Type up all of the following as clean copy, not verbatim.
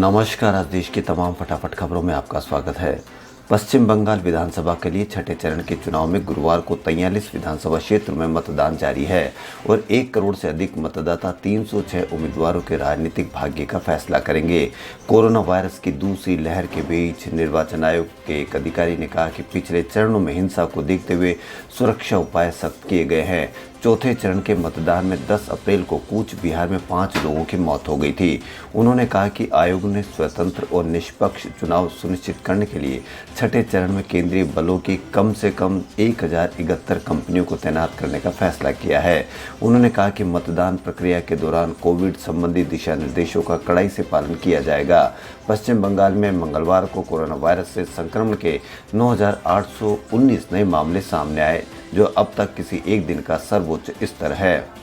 नमस्कार। आज देश की तमाम फटाफट खबरों में आपका स्वागत है। पश्चिम बंगाल विधानसभा के लिए छठे चरण के चुनाव में गुरुवार को 43 विधानसभा क्षेत्र में मतदान जारी है और 1 करोड़ से अधिक मतदाता 306 उम्मीदवारों के राजनीतिक भाग्य का फैसला करेंगे। कोरोना वायरस की दूसरी लहर के बीच निर्वाचन आयोग के एक अधिकारी ने कहा कि पिछले चरणों में हिंसा को देखते हुए सुरक्षा उपाय सख्त किए गए हैं। चौथे चरण के मतदान में 10 अप्रैल को कूच बिहार में 5 लोगों की मौत हो गई थी। उन्होंने कहा कि आयोग ने स्वतंत्र और निष्पक्ष चुनाव सुनिश्चित करने के लिए छठे चरण में केंद्रीय बलों की कम से कम 1071 कंपनियों को तैनात करने का फैसला किया है। उन्होंने कहा कि मतदान प्रक्रिया के दौरान कोविड संबंधी दिशा निर्देशों का कड़ाई से पालन किया जाएगा। पश्चिम बंगाल में मंगलवार को कोरोना वायरस से संक्रमण के 9,819 नए मामले सामने आए, जो अब तक किसी एक दिन का सर्वोच्च स्तर है।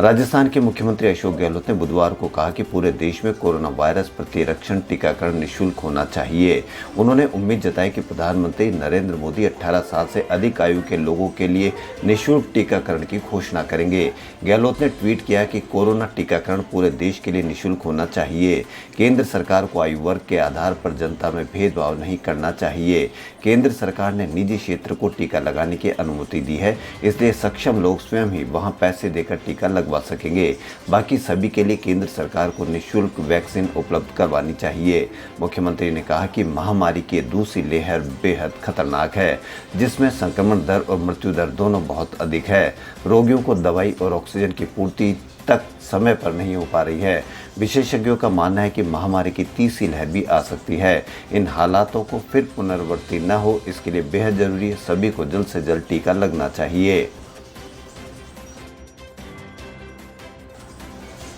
राजस्थान के मुख्यमंत्री अशोक गहलोत ने बुधवार को कहा कि पूरे देश में कोरोना वायरस प्रतिरक्षण टीकाकरण निःशुल्क होना चाहिए। उन्होंने उम्मीद जताई कि प्रधानमंत्री नरेंद्र मोदी 18 साल से अधिक आयु के लोगों के लिए निःशुल्क टीकाकरण की घोषणा करेंगे। गहलोत ने ट्वीट किया कि कोरोना टीकाकरण पूरे देश के लिए निःशुल्क होना चाहिए। केंद्र सरकार को आयु वर्ग के आधार पर जनता में भेदभाव नहीं करना चाहिए। केंद्र सरकार ने निजी क्षेत्र को टीका लगाने की अनुमति दी है, इसलिए सक्षम लोग स्वयं ही वहां पैसे देकर टीका लगवा सकेंगे। बाकी सभी के लिए केंद्र सरकार को निःशुल्क वैक्सीन उपलब्ध करवानी चाहिए। मुख्यमंत्री ने कहा कि महामारी की दूसरी लहर बेहद खतरनाक है, जिसमें संक्रमण दर और मृत्यु दर दोनों बहुत अधिक है। रोगियों को दवाई और ऑक्सीजन की पूर्ति तक समय पर नहीं हो पा रही है। विशेषज्ञों का मानना है कि महामारी की तीसरी लहर भी आ सकती है। इन हालातों को फिर पुनरावृत्ति न हो, इसके लिए बेहद जरूरी है सभी को जल्द से जल्द टीका लगना चाहिए।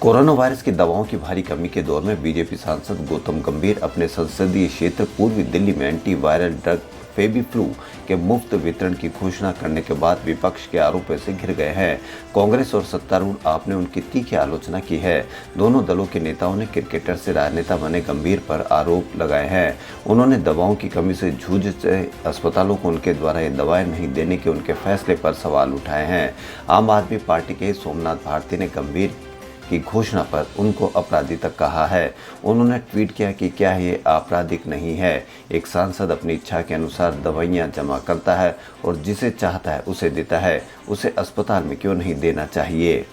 कोरोना वायरस की दवाओं की भारी कमी के दौर में बीजेपी सांसद गौतम गंभीर अपने संसदीय क्षेत्र पूर्वी दिल्ली में एंटी वायरल ड्रग फेबीफ्लू के मुफ्त वितरण की घोषणा करने के बाद विपक्ष के आरोपों से घिर गए हैं। कांग्रेस और सत्तारूढ़ आप ने उनकी तीखी आलोचना की है। दोनों दलों के नेताओं ने क्रिकेटर से राजनेता बने गंभीर पर आरोप लगाए हैं। उन्होंने दवाओं की कमी से जूझ रहे अस्पतालों को उनके द्वारा ये दवाएं नहीं देने के उनके फैसले पर सवाल उठाए हैं। आम आदमी पार्टी के सोमनाथ भारती ने गंभीर की घोषणा पर उनको अपराधी तक कहा है। उन्होंने ट्वीट किया कि क्या ये आपराधिक नहीं है? एक सांसद अपनी इच्छा के अनुसार दवाइयां जमा करता है और जिसे चाहता है उसे देता है, उसे अस्पताल में क्यों नहीं देना चाहिए?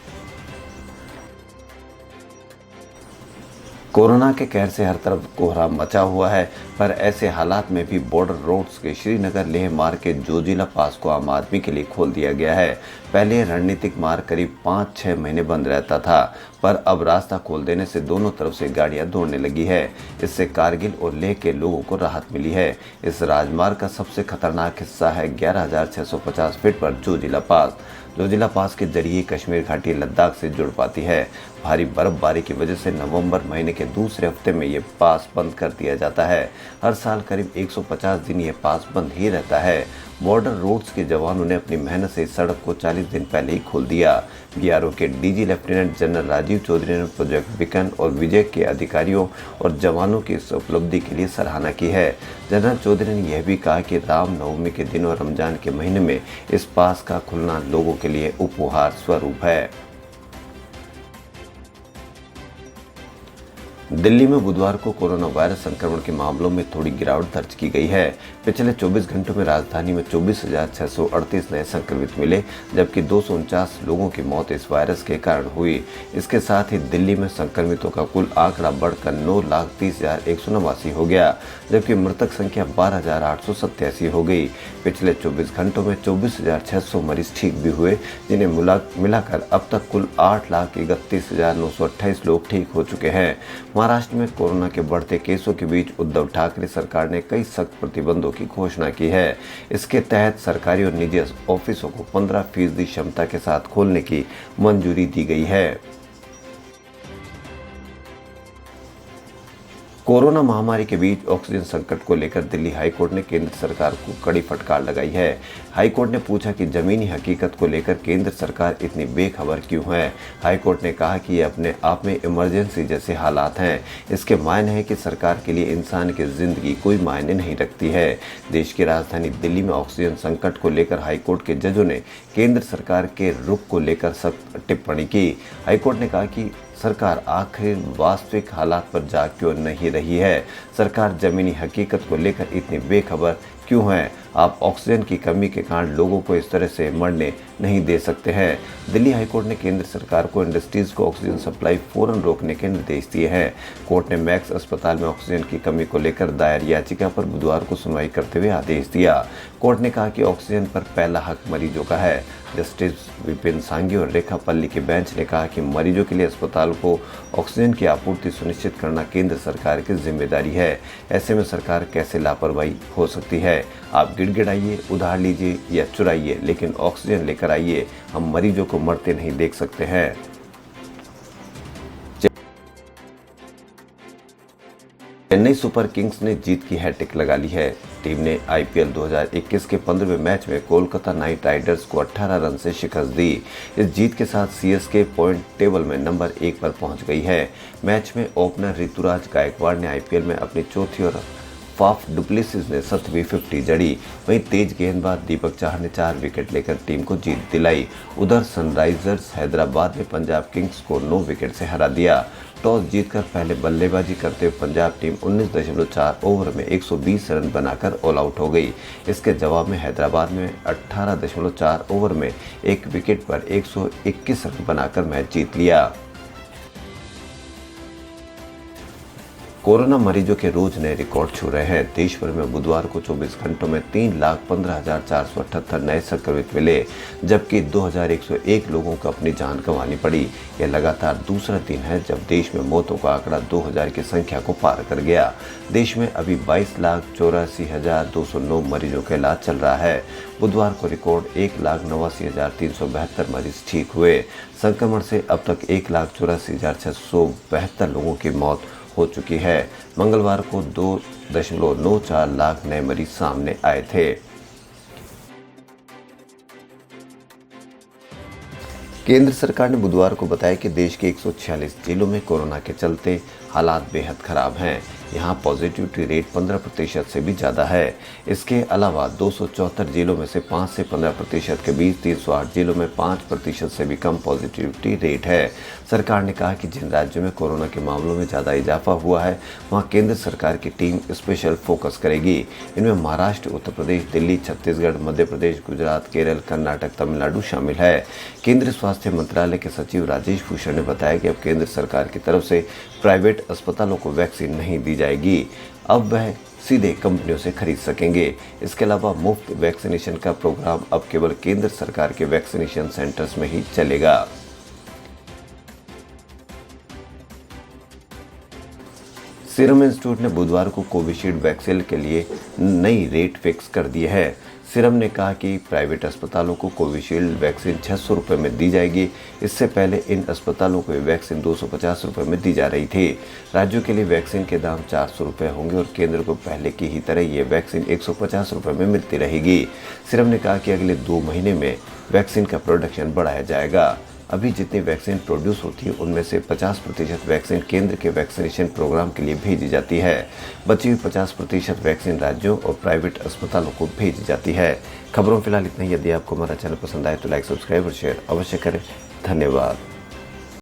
कोरोना के कहर से हर तरफ कोहराम मचा हुआ है, पर ऐसे हालात में भी बॉर्डर रोड्स के श्रीनगर लेह मार्ग के जोजिला पास को आम आदमी के लिए खोल दिया गया है। पहले रणनीतिक मार्ग करीब 5-6 महीने बंद रहता था, पर अब रास्ता खोल देने से दोनों तरफ से गाड़ियां दौड़ने लगी है। इससे कारगिल और लेह के लोगों को राहत मिली है। इस राजमार्ग का सबसे खतरनाक हिस्सा है 11,650 फीट पर जोजिला पास। जोजिला पास के जरिए कश्मीर घाटी लद्दाख से जुड़ पाती है। भारी बर्फबारी की वजह से नवंबर महीने के दूसरे हफ्ते में ये पास बंद कर दिया जाता है। हर साल करीब 150 दिन ये पास बंद ही रहता है। बॉर्डर रोड्स के जवानों ने अपनी मेहनत से इस सड़क को 40 दिन पहले ही खोल दिया। बीआरओ के DG lieutenant general Rajeev Chaudhary ने प्रोजेक्ट विकन और विजय के अधिकारियों और जवानों की इस उपलब्धि के लिए सराहना की है। जनरल चौधरी ने यह भी कहा कि रामनवमी के दिन और रमजान के महीने में इस पास का खुलना लोगों के लिए उपहार स्वरूप है। दिल्ली में बुधवार को कोरोना वायरस संक्रमण के मामलों में थोड़ी गिरावट दर्ज की गई है। पिछले 24 घंटों में राजधानी में 24,638 नए संक्रमित मिले, जबकि 249 लोगों की मौत इस वायरस के कारण हुई। इसके साथ ही दिल्ली में संक्रमितों का कुल आंकड़ा बढ़कर 9,30,189 हो गया, जबकि मृतक संख्या 12,887 हो गई। पिछले 24 घंटों में 24,600 मरीज ठीक भी हुए, जिन्हें मिलाकर अब तक कुल 8,31,928 लोग ठीक हो चुके हैं। महाराष्ट्र में कोरोना के बढ़ते केसों के बीच उद्धव ठाकरे सरकार ने कई सख्त प्रतिबंधों की घोषणा की है। इसके तहत सरकारी और निजी ऑफिसों को 15% क्षमता के साथ खोलने की मंजूरी दी गई है। कोरोना महामारी के बीच ऑक्सीजन संकट को लेकर दिल्ली हाईकोर्ट ने केंद्र सरकार को कड़ी फटकार लगाई है। हाईकोर्ट ने पूछा कि जमीनी हकीकत को लेकर केंद्र सरकार इतनी बेखबर क्यों है। हाईकोर्ट ने कहा कि ये अपने आप में इमरजेंसी जैसे हालात हैं। इसके मायने है कि सरकार के लिए इंसान की जिंदगी कोई मायने नहीं रखती है। देश की राजधानी दिल्ली में ऑक्सीजन संकट को लेकर हाईकोर्ट के जजों ने केंद्र सरकार के रुख को लेकर सख्त टिप्पणी की। हाईकोर्ट ने कहा कि सरकार आखिर वास्तविक हालात पर जाग क्यों नहीं रही है। सरकार जमीनी हकीकत को लेकर इतनी बेखबर क्यों है। आप ऑक्सीजन की कमी के कारण लोगों को इस तरह से मरने नहीं दे सकते हैं। दिल्ली हाईकोर्ट ने केंद्र सरकार को इंडस्ट्रीज को ऑक्सीजन सप्लाई फौरन रोकने के निर्देश दिए हैं। कोर्ट ने मैक्स अस्पताल में ऑक्सीजन की कमी को लेकर दायर याचिका पर बुधवार को सुनवाई करते हुए आदेश दिया। कोर्ट ने कहा कि ऑक्सीजन पर पहला हक मरीजों का है। जस्टिस विपिन सांघी और रेखा पल्ली के बेंच ने कहा कि मरीजों के लिए अस्पताल को ऑक्सीजन की आपूर्ति सुनिश्चित करना केंद्र सरकार की जिम्मेदारी है। ऐसे में सरकार कैसे लापरवाही हो सकती है। आप गिड़गिड़ाइए, उधार लीजिए या चुराइए, लेकिन ऑक्सीजन लेकर आइए। हम मरीजों को मरते नहीं देख सकते हैं। चेन्नई सुपर किंग्स ने जीत की हैट्रिक लगा ली है। टीम ने आईपीएल 2021 के 15वें मैच में कोलकाता नाइट राइडर्स को 18 रन से शिकस्त दी। इस जीत के साथ सीएसके पॉइंट टेबल में नंबर 1 पर पहुंच गई है। मैच में ओपनर ऋतुराज गायकवाड़ ने आईपीएल में अपनी चौथी और फाफ डुप्लेसिस ने 7वीं 50 जड़ी। वहीं तेज गेंदबाज दीपक चाहर ने 4 विकेट लेकर टीम को जीत दिलाई। उधर सनराइजर्स हैदराबाद ने पंजाब किंग्स को 9 विकेट से हरा दिया। टॉस जीतकर पहले बल्लेबाजी करते हुए पंजाब टीम 19.4 ओवर में 120 रन बनाकर ऑल आउट हो गई। इसके जवाब में हैदराबाद ने 18.4 ओवर में 1 विकेट पर 121 रन बनाकर मैच जीत लिया। कोरोना मरीजों के रोज नए रिकॉर्ड छू रहे हैं। देश भर में बुधवार को 24 घंटों में 3,15,478 नए संक्रमित मिले, जबकि 2,101 लोगों को अपनी जान गंवानी पड़ी। यह लगातार दूसरा दिन है जब देश में मौतों का आंकड़ा 2,000 की संख्या को पार कर गया। देश में अभी 22,84,209 मरीजों का इलाज चल रहा है। बुधवार को रिकॉर्ड 1,89,372 मरीज ठीक हुए। संक्रमण से अब तक 1,84,672 लोगों की मौत हो चुकी है। मंगलवार को 2.94 लाख नए मरीज सामने आए थे। केंद्र सरकार ने बुधवार को बताया कि देश के 146 जिलों में कोरोना के चलते हालात बेहद खराब हैं। यहाँ पॉजिटिविटी रेट 15% से भी ज़्यादा है। इसके अलावा 274 जिलों में से 5 से 15% के बीच 308 जिलों में 5% से भी कम पॉजिटिविटी रेट है। सरकार ने कहा कि जिन राज्यों में कोरोना के मामलों में ज़्यादा इजाफा हुआ है वहाँ केंद्र सरकार की टीम स्पेशल फोकस करेगी। इनमें महाराष्ट्र, उत्तर प्रदेश, दिल्ली, छत्तीसगढ़, मध्य प्रदेश, गुजरात, केरल, कर्नाटक, तमिलनाडु शामिल है। केंद्रीय स्वास्थ्य मंत्रालय के सचिव राजेश भूषण ने बताया कि अब केंद्र सरकार की तरफ से प्राइवेट अस्पतालों को वैक्सीन नहीं दी जाएगी। अब वह सीधे कंपनियों से खरीद सकेंगे। इसके अलावा मुफ्त वैक्सीनेशन का प्रोग्राम अब केवल केंद्र सरकार के वैक्सीनेशन सेंटर्स में ही चलेगा। सीरम इंस्टीट्यूट ने बुधवार को कोविशील्ड वैक्सीन के लिए नई रेट फिक्स कर दी है। सीरम ने कहा कि प्राइवेट अस्पतालों को कोविशील्ड वैक्सीन 600 रुपये में दी जाएगी। इससे पहले इन अस्पतालों को वैक्सीन 250 रुपये में दी जा रही थी। राज्यों के लिए वैक्सीन के दाम 400 रुपये होंगे और केंद्र को पहले की ही तरह ये वैक्सीन 150 रुपये में मिलती रहेगी। सीरम ने कहा कि अगले 2 महीने में वैक्सीन का प्रोडक्शन बढ़ाया जाएगा। अभी जितनी वैक्सीन प्रोड्यूस होती है उनमें से 50% वैक्सीन केंद्र के वैक्सीनेशन प्रोग्राम के लिए भेजी जाती है। बची हुई 50% वैक्सीन राज्यों और प्राइवेट अस्पतालों को भेजी जाती है। खबरों फिलहाल इतना ही। यदि आपको हमारा चैनल पसंद आए तो लाइक, सब्सक्राइब और शेयर अवश्य करें। धन्यवाद।